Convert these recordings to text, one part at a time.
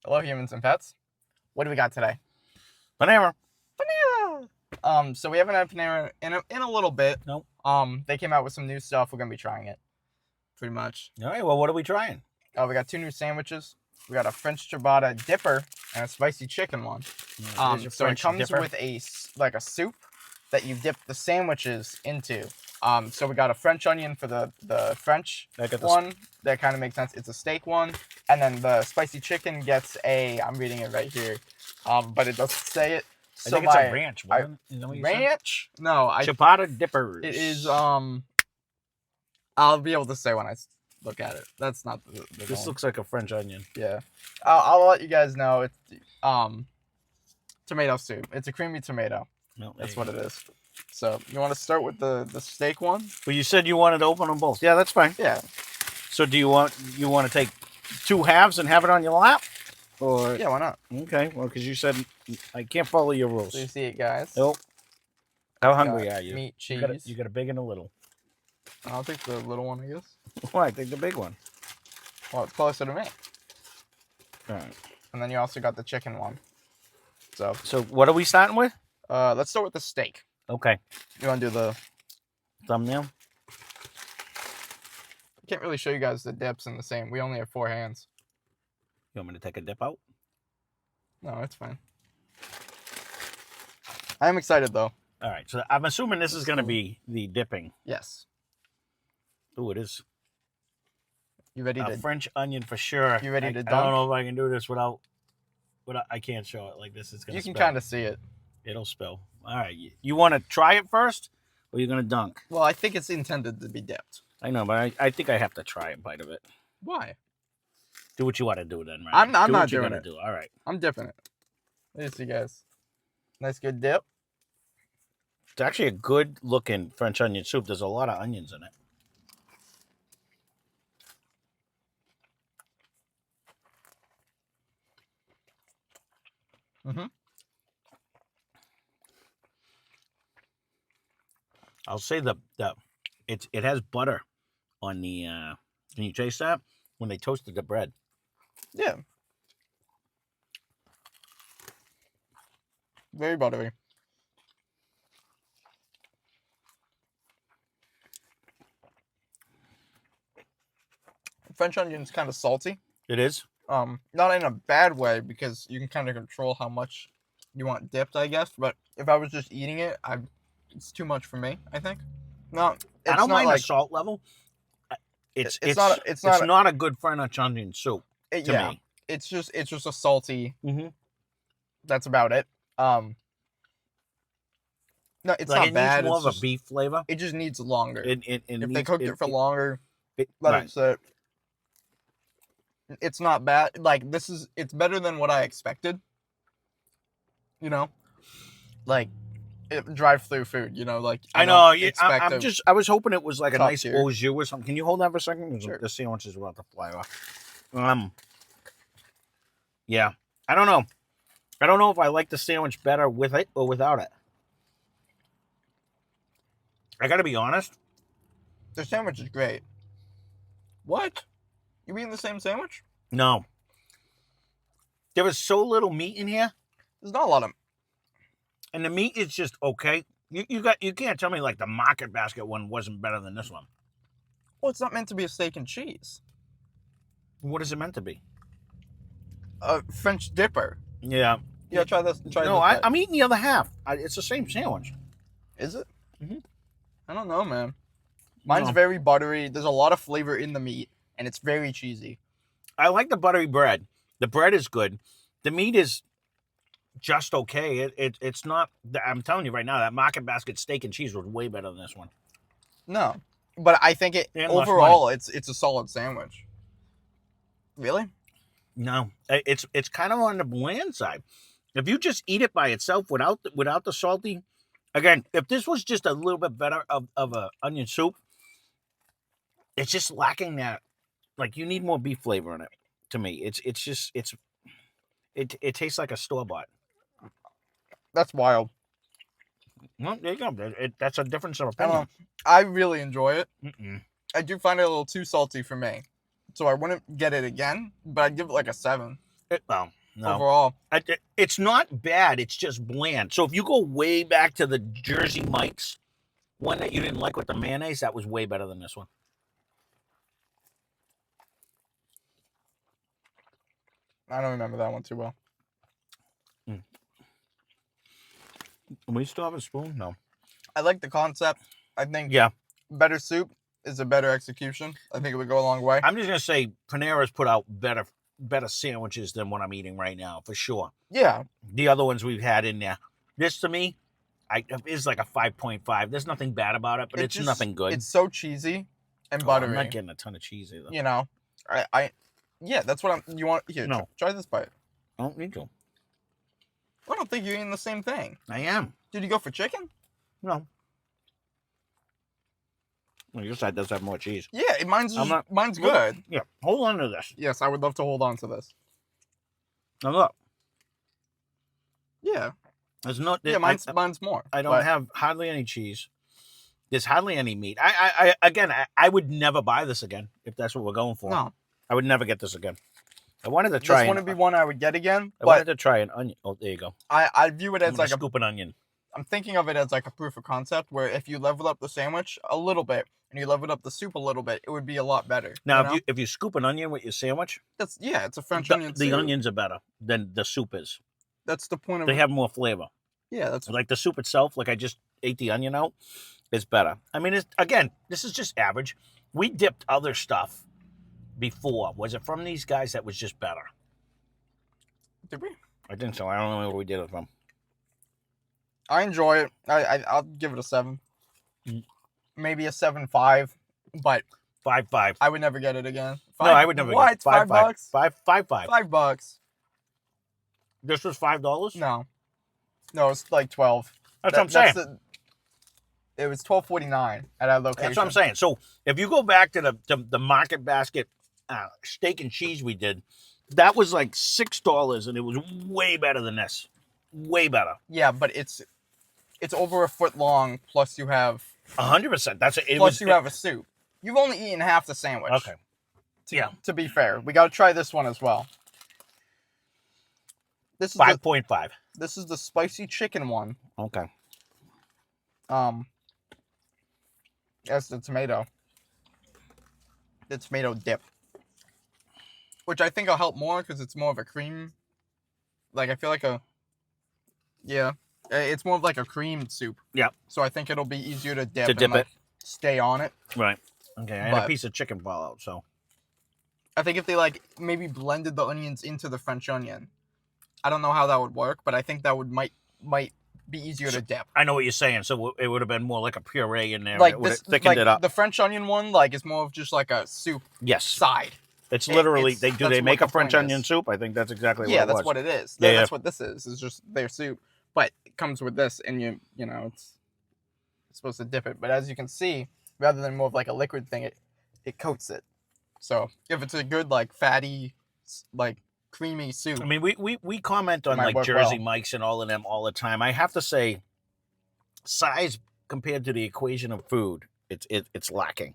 Hello, humans and pets. What do we got today? Panera. Panera. So we haven't had Panera in a little bit. Nope. They came out with some new stuff. We're gonna be trying it, pretty much. All right. Well, what are we trying? We got 2 new sandwiches. We got a French ciabatta dipper and a spicy chicken one. So it comes with a soup that you dip the sandwiches into. So we got a French onion for the French one. That kind of makes sense. It's a steak one. And then the spicy chicken gets I'm reading it right here, but it doesn't say it. So I think it's a ranch. Ranch? No. Ciabatta dippers. It is, I'll be able to say when I look at it. That's not the This one. looks like a French onion. Yeah. I'll let you guys know. It's tomato soup. It's a creamy tomato. No, that's what it is. So you want to start with the steak one? Well, you said you wanted to open them both. Yeah, that's fine. Yeah. So do you want to take 2 halves and have it on your lap? Or yeah, why not? Okay. Well, because you said I can't follow your rules. So you see it, guys? Nope. How hungry are you? Meat, cheese. You got a big and a little. I'll take the little one, I guess. Well, I think the big one. Well, it's closer to me. All right. And then you also got the chicken one. So what are we starting with? Let's start with the steak. Okay. You want to do the thumbnail? I can't really show you guys the dips in the same. We only have 4 hands. You want me to take a dip out? No, it's fine. I am excited, though. All right. So I'm assuming this is going to be the dipping. Yes. Oh, it is. You ready to... French onion for sure. You ready to dunk? I don't know if I can do this without I can't show it like this. It's going to spill. You can kind of see it. It'll spill. All right. You want to try it first, or you're going to dunk? Well, I think it's intended to be dipped. I know, but I think I have to try a bite of it. Why? Do what you want to do then, right? I'm not doing it. All right. I'm dipping it. There you see, guys. Nice, good dip. It's actually a good-looking French onion soup. There's a lot of onions in it. Mm-hmm. I'll say it has butter on the. Can you taste that when they toasted the bread? Yeah. Very buttery. French onion's kind of salty. It is. Not in a bad way, because you can kind of control how much you want dipped, I guess. But if I was just eating it, it's too much for me, I think. No, I don't mind the salt level. It's not a good French onion soup to me. It's just a salty. Mm-hmm. That's about it. No, it's not bad. It needs more of a beef flavor. It just needs longer. If they cooked it for longer, let it sit. It's not bad. Like, it's better than what I expected. You know, like drive-through food. You know, like I know. I was hoping it was like a nice au jus or something. Can you hold that for a second? Sure. The sandwich is about to fly off. Yeah. I don't know. I don't know if I like the sandwich better with it or without it. I gotta be honest. The sandwich is great. What? You eating the same sandwich? No. There was so little meat in here. There's not a lot of. And the meat is just okay. You can't tell me like the Market Basket one wasn't better than this one. Well, it's not meant to be a steak and cheese. What is it meant to be? A French dipper. Yeah. Yeah, try this. I'm eating the other half. It's the same sandwich. Is it? Mm-hmm. I don't know, man. Mine's very buttery. There's a lot of flavor in the meat, and it's very cheesy. I like the buttery bread. The bread is good. The meat is just okay. It's not. I'm telling you right now, that Market Basket steak and cheese was way better than this one. No, but I think overall it's a solid sandwich. Really? No, it's kind of on the bland side. If you just eat it by itself without the salty, again, if this was just a little bit better of a onion soup, it's just lacking that. Like, you need more beef flavor in it. To me, it tastes like a store-bought. That's wild. Well, there you go. That's a difference of opinion. I really enjoy it. Mm-mm. I do find it a little too salty for me, so I wouldn't get it again. But I'd give it like a 7. Well, no. overall. It's not bad. It's just bland. So if you go way back to the Jersey Mike's one that you didn't like with the mayonnaise, that was way better than this one. I don't remember that one too well. We still have a spoon? No. I like the concept. I think better soup is a better execution. I think it would go a long way. I'm just gonna say Panera's put out better sandwiches than what I'm eating right now, for sure. Yeah. The other ones we've had in there. This to me, is like a 5.5. There's nothing bad about it, but it's nothing good. It's so cheesy and buttery. I'm not getting a ton of cheese either. You know, yeah, that's what you want. Here, no. Try this bite. I don't need to. I don't think you're eating the same thing. I am. Did you go for chicken? No. Well, your side does have more cheese. Yeah, mine's good. Yeah, hold on to this. Yes, I would love to hold on to this. Now look. Yeah. There's not. Yeah, mine's more. I don't have hardly any cheese. There's hardly any meat. I would never buy this again if that's what we're going for. No. I would never get this again. I wanted to try. This wouldn't be one I would get again. I wanted to try an onion. Oh, there you go. I view it as like scoop an onion. I'm thinking of it as like a proof of concept where if you level up the sandwich a little bit and you level up the soup a little bit, it would be a lot better. Now, if you scoop an onion with your sandwich, it's a French onion soup. The onions are better than the soup is. That's the point of They have more flavor. Yeah, that's like the soup itself. Like I just ate the onion out. It's better. I mean, this is just average. We dipped other stuff before. Was it from these guys that was just better? Did we? I think so. I don't know what we did it from. I enjoy it. I'll give it a 7. Maybe a 7.5, but 5.5. I would never get it again. No, I would never get it. $5? $5. This was $5? No, it's like 12. That's what I'm saying. It was $12.49 at our location. That's what I'm saying. So if you go back to the Market Basket steak and cheese we did, that was like $6, and it was way better than this. Way better. Yeah, but it's over a foot long. Plus you have 100%. That's it. Plus you have a soup. You've only eaten half the sandwich. Okay. To be fair, we got to try this one as well. This is 5.5. This is the spicy chicken one. Okay. That's the tomato. The tomato dip. Which I think will help more because it's more of a cream. Like, I feel like it's more of like a cream soup. Yeah. So I think it'll be easier to dip. It. Stay on it. Right. Okay, I had a piece of chicken fall out, so. I think if they, like, maybe blended the onions into the French onion. I don't know how that would work, but I think that might be easier to dip. I know what you're saying. So it would have been more like a puree in there. Like it would have thickened it up. The French onion one, like, is more of just like a soup side. It's literally, they make a French onion soup? I think that's exactly what it was. Yeah, that's what it is. Yeah, that's what this is. It's just their soup. But it comes with this, and you know, it's supposed to dip it. But as you can see, rather than more of like a liquid thing, it coats it. So if it's a good, like, fatty, like, creamy soup. I mean, we comment on like Jersey Mike's and all of them all the time. I have to say, size compared to the equation of food, it's lacking.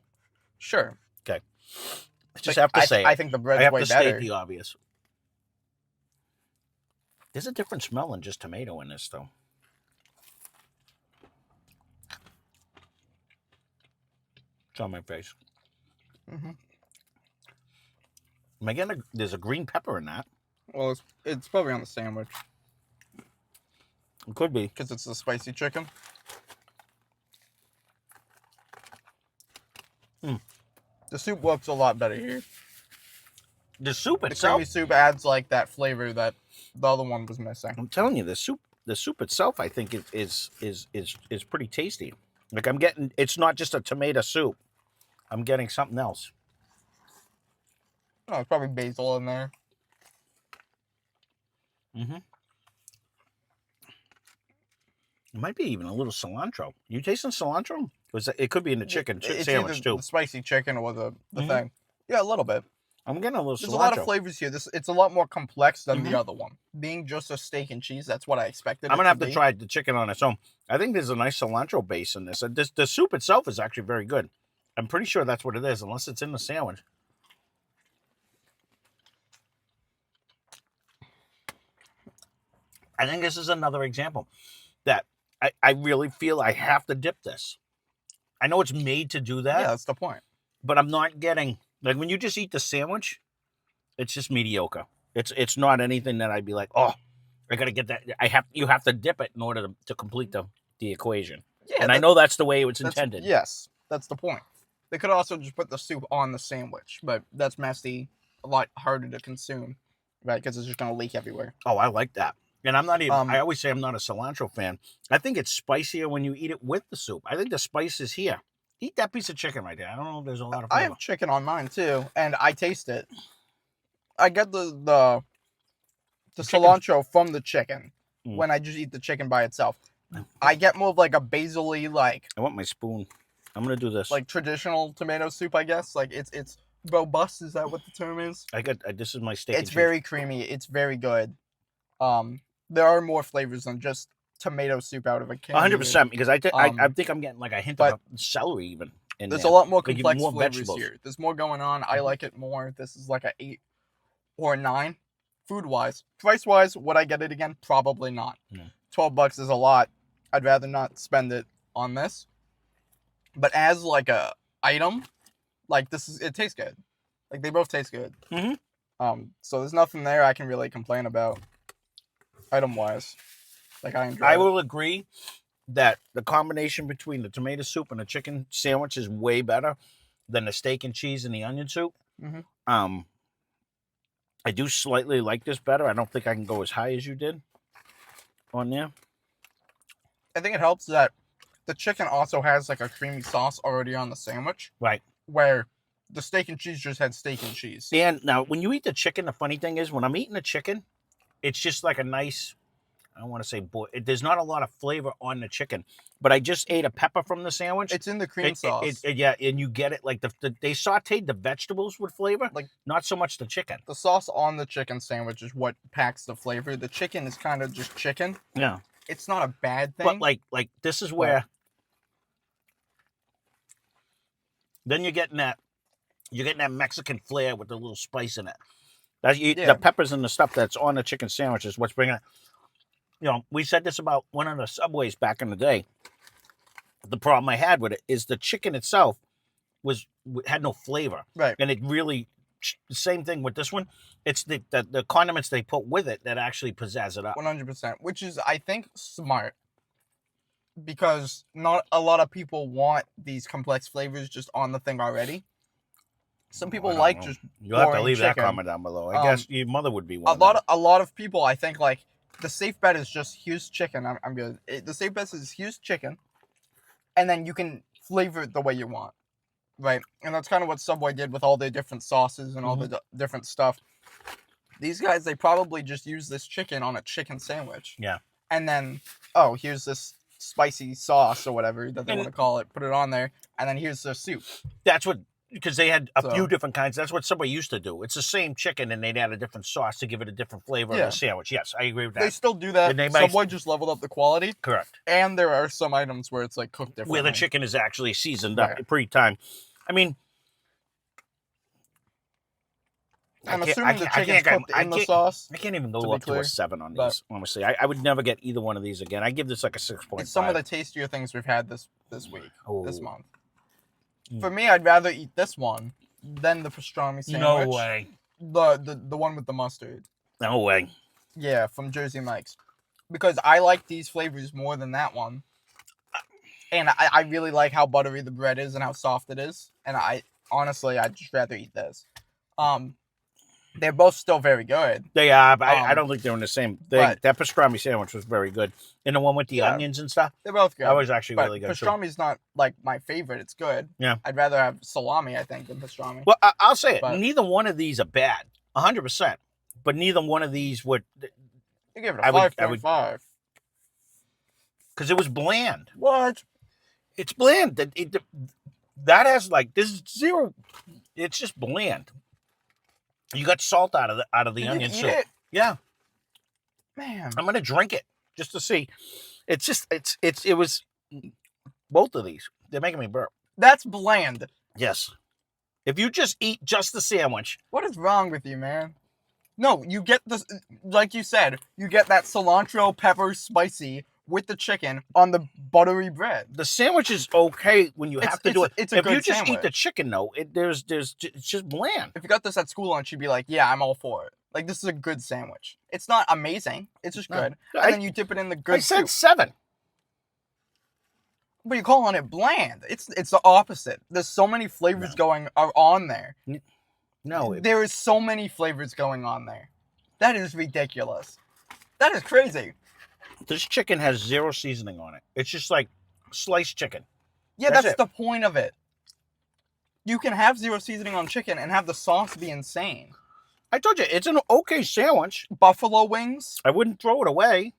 Sure. Okay. I just have to say, I think the bread's way better. I have to state the obvious. There's a different smell than just tomato in this, though. It's on my face. Mm-hmm. Am I getting there's a green pepper in that. Well, it's probably on the sandwich. It could be. Because it's the spicy chicken. The soup works a lot better here. The soup itself. The creamy soup adds like that flavor that the other one was missing. I'm telling you, the soup itself, I think is pretty tasty. Like I'm getting, it's not just a tomato soup. I'm getting something else. Oh, it's probably basil in there. Mm-hmm. It might be even a little cilantro. You tasting cilantro? It could be in the chicken sandwich too. The spicy chicken or the thing. Yeah, a little bit. I'm getting a little cilantro. There's a lot of flavors here. It's a lot more complex than the other one. Being just a steak and cheese, that's what I expected. I'm gonna have to try the chicken on its own. I think there's a nice cilantro base in this. The soup itself is actually very good. I'm pretty sure that's what it is, unless it's in the sandwich. I think this is another example that I really feel I have to dip this. I know it's made to do that. Yeah, that's the point. But I'm not getting, like, when you just eat the sandwich, it's just mediocre. It's not anything that I'd be like, oh, I gotta get that. You have to dip it in order to complete the equation. Yeah, and I know that's the way it was intended. Yes, that's the point. They could also just put the soup on the sandwich, but that's messy, a lot harder to consume, right? Because it's just gonna leak everywhere. Oh, I like that. And I'm not even. I always say I'm not a cilantro fan. I think it's spicier when you eat it with the soup. I think the spice is here. Eat that piece of chicken right there. I don't know if there's a lot of flavor. I have chicken on mine too, and I taste it. I get the cilantro from the chicken when I just eat the chicken by itself. I get more of like a basil-y, like. I want my spoon. I'm gonna do this. Like traditional tomato soup, I guess. Like it's robust. Is that what the term is? This is my steak. It's very creamy. It's very good. There are more flavors than just tomato soup out of a can. 100%, because I think I'm getting like a hint of celery even. There's a lot more complex flavors here. There's more going on. I like it more. This is like a 8 or a 9, food-wise. Price-wise, would I get it again? Probably not. $12 is a lot. I'd rather not spend it on this. But as like a item, like it tastes good. Like they both taste good. So there's nothing there I can really complain about, item-wise. Like I will agree that the combination between the tomato soup and the chicken sandwich is way better than the steak and cheese and the onion soup. I do slightly like this better. I don't think I can go as high as you did on there. I think it helps that the chicken also has like a creamy sauce already on the sandwich. Right. Where the steak and cheese just had steak and cheese. And now when you eat the chicken, the funny thing is when I'm eating the chicken, it's just like a nice, I don't want to say there's not a lot of flavor on the chicken, but I just ate a pepper from the sandwich. It's in the cream sauce. Yeah, and you get it like they sauteed the vegetables with flavor, like not so much the chicken. The sauce on the chicken sandwich is what packs the flavor. The chicken is kind of just chicken. Yeah. It's not a bad thing. But like this is where then you're getting that Mexican flair with the little spice in it. The peppers and the stuff that's on the chicken sandwich is what's bringing it. You know, we said this about one of the Subways back in the day. The problem I had with it is the chicken itself had no flavor. Right. And it really, same thing with this one. It's the condiments they put with it that actually pizzazz it up. 100%, which is, I think, smart. Because not a lot of people want these complex flavors just on the thing already. Some people like just You'll have to leave that comment down below. I guess your mother would be one. A lot of people, I think, like, the safe bet is just here's chicken. I'm good. The safe bet is here's chicken, and then you can flavor it the way you want, right? And that's kind of what Subway did with all their different sauces and all the different stuff. These guys, they probably just use this chicken on a chicken sandwich. Yeah. And then, here's this spicy sauce or whatever that they want to call it. Put it on there, and then here's the soup. That's what. Because they had a few different kinds. That's what Subway used to do. It's the same chicken, and they'd add a different sauce to give it a different flavor of the sandwich. Yes, I agree with that. They still do that. Subway just leveled up the quality. Correct. And there are some items where it's like cooked differently. Where the chicken is actually seasoned up pre-time. I mean, I'm assuming the chicken's cooked in the sauce. I can't even go up to a 7 on these, honestly. I would never get either one of these again. I give this like a 6.5. It's some of the tastier things we've had this week, this month. For me, I'd rather eat this one than the pastrami sandwich. No way. The one with the mustard. No way. Yeah, from Jersey Mike's. Because I like these flavors more than that one. And I really like how buttery the bread is and how soft it is. And honestly, I'd just rather eat this. They're both still very good. They are, but I don't think they're in the same thing. That pastrami sandwich was very good. And the one with the onions and stuff? They're both good. That was actually really good. Pastrami's not like my favorite. It's good. Yeah. I'd rather have salami, I think, than pastrami. Well, I'll say it. Neither one of these are bad. 100%. But neither one of these would... You give it a 5.5. Because it was bland. What? It's bland. That has like... There's zero... It's just bland. You got salt out of the onion soup. Yeah. Man. I'm gonna drink it just to see. It was both of these. They're making me burp. That's bland. Yes. If you just eat just the sandwich. What is wrong with you, man? No, you get the, like you said, you get that cilantro, pepper, spicy with the chicken on the buttery bread. The sandwich is okay when you have to do it. It's a if good you just eat sandwich. the chicken, though, it's just bland. If you got this at school lunch, you'd be like, yeah, I'm all for it. Like, this is a good sandwich. It's not amazing. It's just good. And then you dip it in the good soup. I said 7. But you're calling it bland. It's the opposite. There's so many flavors are on there. No. There is so many flavors going on there. That is ridiculous. That is crazy. This chicken has 0 seasoning on it. It's just like sliced chicken. Yeah, that's the point of it. You can have 0 seasoning on chicken and have the sauce be insane. I told you, it's an okay sandwich. Buffalo wings. I wouldn't throw it away.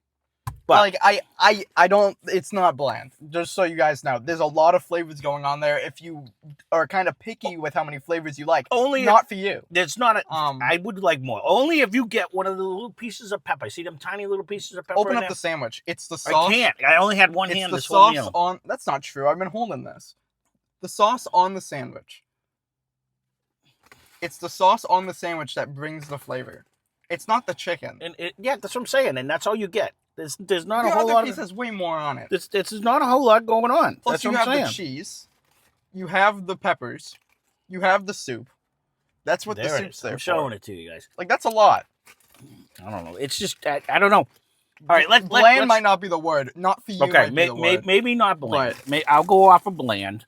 But like I don't, it's not bland. Just so you guys know, there's a lot of flavors going on there. If you are kind of picky with how many flavors you like, not for you. There's not I would like more. Only if you get one of the little pieces of pepper. See them tiny little pieces of pepper? Open up the sandwich. It's the sauce. I can't. I only had one hand. It's the sauce on. That's not true. I've been holding this. The sauce on the sandwich. It's the sauce on the sandwich that brings the flavor. It's not the chicken. And yeah, that's what I'm saying. And that's all you get. There's not a the whole other lot. Piece has way more on it. This is not a whole lot going on. Plus, that's you what I'm have saying. the cheese. You have the peppers. You have the soup. That's what the soup's there for. I'm showing it to you guys. Like, that's a lot. I don't know. It's just I don't know. All right, bland might not be the word. Not for you. Okay, maybe not bland. I'll go off of bland.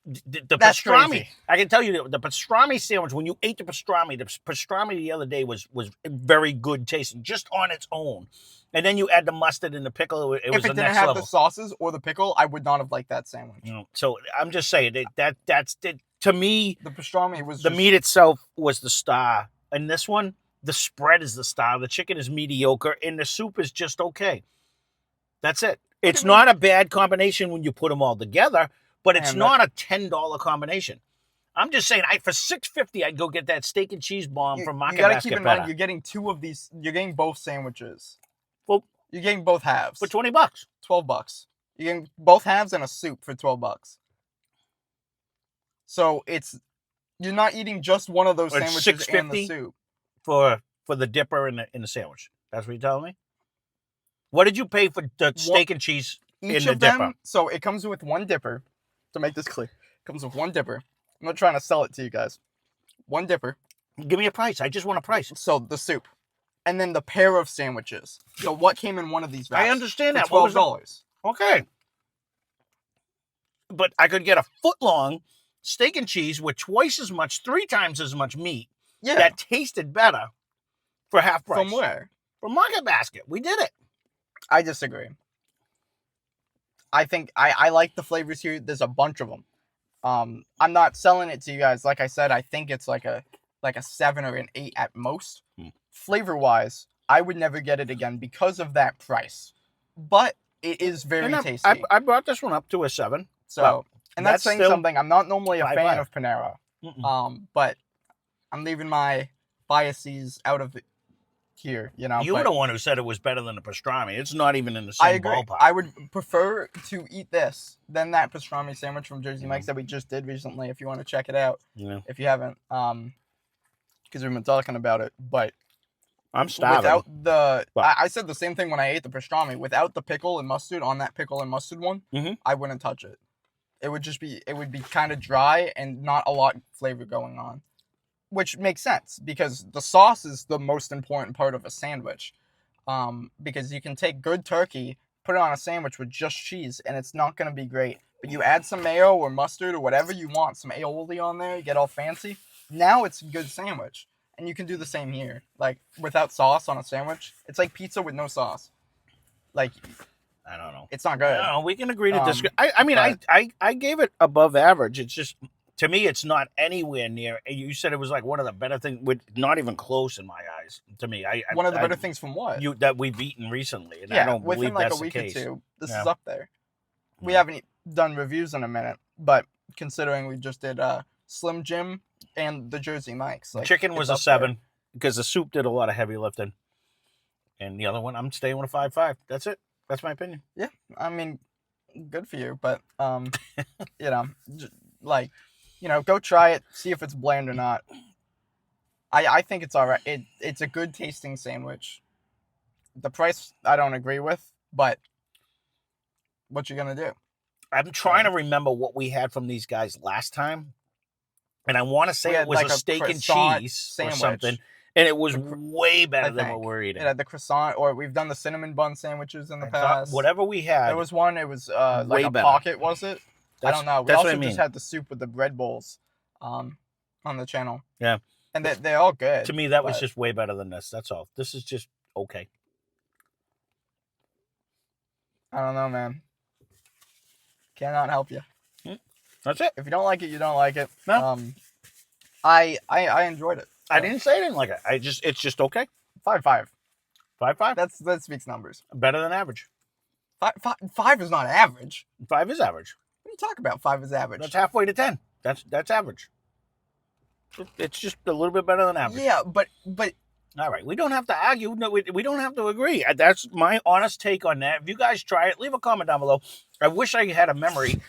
The pastrami. Crazy. I can tell you the pastrami sandwich. When you ate the pastrami the other day was very good tasting just on its own. And then you add the mustard and the pickle. If it didn't have the sauces or the pickle, I would not have liked that sandwich. So I'm just saying that's to me. The pastrami was the meat itself was the star, and this one the spread is the star. The chicken is mediocre, and the soup is just okay. That's it. It's not a bad combination when you put them all together. But it's not a $10 combination. I'm just saying, for $6.50, I'd go get that steak and cheese bomb from Market Basket. You gotta keep in mind, you're getting 2 of these. You're getting both sandwiches. Well, you're getting both halves for $20. $12. You're getting both halves and a soup for $12. So you're not eating just one of those sandwiches and the soup for the dipper and the sandwich. That's what you're telling me. What did you pay for the steak and cheese in the dipper? So it comes with one dipper. To make this clear, it comes with one dipper. I'm not trying to sell it to you guys. One dipper. Give me a price. I just want a price. So the soup. And then the pair of sandwiches. So what came in one of these wraps? I understand that. $12. Okay. But I could get a foot-long steak and cheese with twice as much, 3 times as much meat. Yeah. That tasted better for half price. From where? From Market Basket. We did it. I disagree. I think I like the flavors here. There's a bunch of them. I'm not selling it to you guys. Like I said, I think it's like a 7 or an 8 at most. Flavor wise, I would never get it again because of that price. But it is very tasty. I brought this one up to a 7. So, and that's saying something. I'm not normally a fan of Panera. But I'm leaving my biases out of it here, you know. You were the one who said it was better than the pastrami. It's not even in the same ballpark. I would prefer to eat this than that pastrami sandwich from Jersey Mike's that we just did recently. If you want to check it out, if you haven't, because we've been talking about it. But I'm starving. I said the same thing when I ate the pastrami. Without the pickle and mustard on that pickle and mustard one, I wouldn't touch it. It would be kind of dry and not a lot of flavor going on. Which makes sense because the sauce is the most important part of a sandwich. Because you can take good turkey, put it on a sandwich with just cheese, and it's not going to be great. But you add some mayo or mustard or whatever you want, some aioli on there, you get all fancy. Now it's a good sandwich. And you can do the same here. Like, without sauce on a sandwich, it's like pizza with no sauce. Like, I don't know. It's not good. No, we can agree to disagree. I gave it above average. It's just... To me, it's not anywhere near. You said it was like one of the better things. Not even close in my eyes. To me, one of the better things from what that we've eaten recently, and I don't believe that's the case. Within like a week or two, this is up there. We haven't done reviews in a minute, but considering we just did Slim Jim and the Jersey Mike's, like, chicken was a 7 because the soup did a lot of heavy lifting, and the other one I'm staying with a 5.5. That's it. That's my opinion. Yeah, I mean, good for you, but you know, like. You know, go try it, see if it's bland or not. I think it's all right. It's a good tasting sandwich. The price I don't agree with, but what you gonna do? I'm trying to remember what we had from these guys last time, and I want to say it was like a steak and cheese sandwich or something, and it was way better than what we're eating. It had the croissant, or we've done the cinnamon bun sandwiches in the past. Whatever we had, there was one. It was like a pocket, was it? I don't know. We also just had the soup with the bread bowls, on the channel. Yeah, and they're all good. To me, that was just way better than this. That's all. This is just okay. I don't know, man. Cannot help you. That's it. If you don't like it, you don't like it. No. I enjoyed it. So. I didn't say I didn't like it. It's just okay. 5.5. 5.5. That speaks numbers. Better than average. 5 is not average. 5 is average. What are you talking about? 5 is average. That's halfway to 10. That's average. It's just a little bit better than average. Yeah, but all right, we don't have to argue. No, we don't have to agree. That's my honest take on that. If you guys try it, leave a comment down below. I wish I had a memory,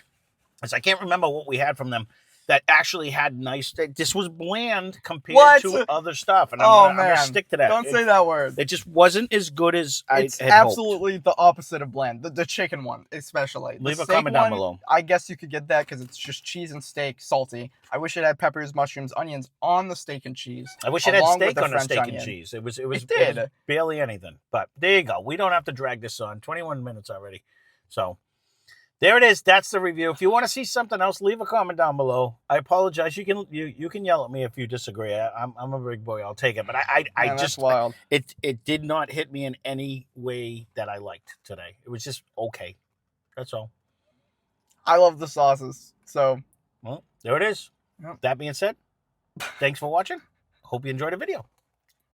because I can't remember what we had from them that actually had nice. This was bland compared to other stuff, and I'm gonna stick to that. Don't say that word. It just wasn't as good as I had hoped. It's absolutely the opposite of bland. The chicken one, especially. Leave a comment down below. I guess you could get that because it's just cheese and steak, salty. I wish it had peppers, mushrooms, onions on the steak and cheese. I wish it had steak on the steak and cheese. It was barely anything. But there you go. We don't have to drag this on. 21 minutes already. So there it is. That's the review. If you want to see something else, leave a comment down below. I apologize. You can yell at me if you disagree. I'm a big boy. I'll take it. But I just wild. It did not hit me in any way that I liked today. It was just okay. That's all. I love the sauces. So well, there it is. Yep. That being said, thanks for watching. Hope you enjoyed the video.